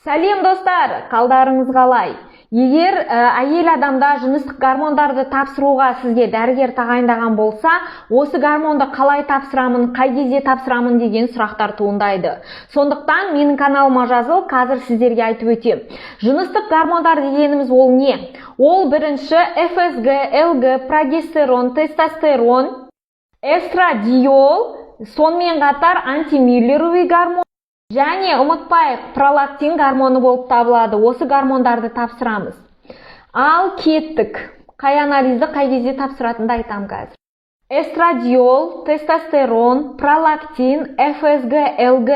Сәлем достар, қалдарыңыз қалай? Егер әйел адамда жыныстық гормондарды тапсыруға сізге дәрігер тағайындаған болса, осы гормонды қалай тапсырамын, қай кезде тапсырамын деген сұрақтар туындайды. Сондықтан менің каналыма жазыл, қазір сіздерге айтып өтем. Жыныстық гормондар дегеніміз ол не? Ол бірінші ФСГ, ЛГ, прогестерон, тестостерон, эстрадиол, сонымен қатар антимюллеровый гормон, және ұмытпайық, пролактин гормоны болып табылады. Осы гормондарды тапсырамыз. Ал кеттік. Қай анализді қай кезде тапсыратынды айтам қазір. Эстрадиол, тестостерон, пролактин, ФСГ, ЛГ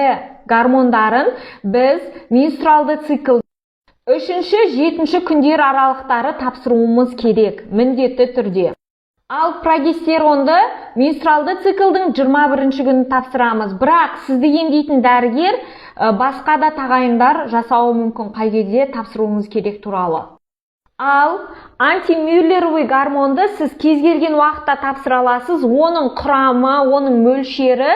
гормондарын біз менструалды цикл 3-7 күндер аралықтары тапсыруымыз керек, міндетті түрде. Ал прогестеронды менструалды циклдың 21 күні тапсырамыз. Бірақ сізді емдейтін дәрігер басқа да тағайындар жасауы мүмкін, қай кезде тапсыруыңыз керек туралы. Ал антимюллеровый гормонды сіз кез келген уақытта тапсыра аласыз. Оның құрамы, оның мөлшері,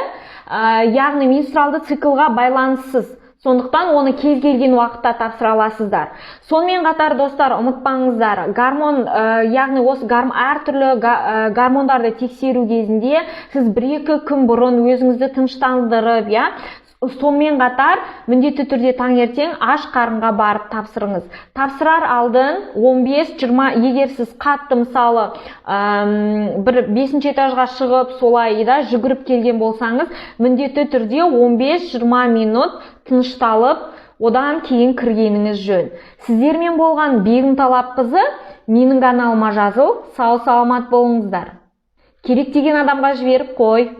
яғни менструалды циклға байланыссыз. Сондықтан оны кез келген уақытта тапсыра аласыздар. Сонымен қатар достар, ұмытпаңыздар, гормон, яғни осы әртүрлі гормондарды тексеру кезінде сіз 1-2 күн бұрын өзіңізді тыныштандырып, сонымен қатар міндетті түрде таңертең аш қарынға барып тапсырыңыз. Тапсырар алдын 15-20, егер сіз қатты мысалы бір 5-ші этажға шығып солай жүгіріп келген болсаңыз, міндетті түрде 15-20 минут тынышталып, одан кейін кіргеніңіз жөн. Сіздермен болған Бегім Талапқызы, менің каналыма жазыл, сау саламат болыңыздар. Керек деген адамға жіберіп қой.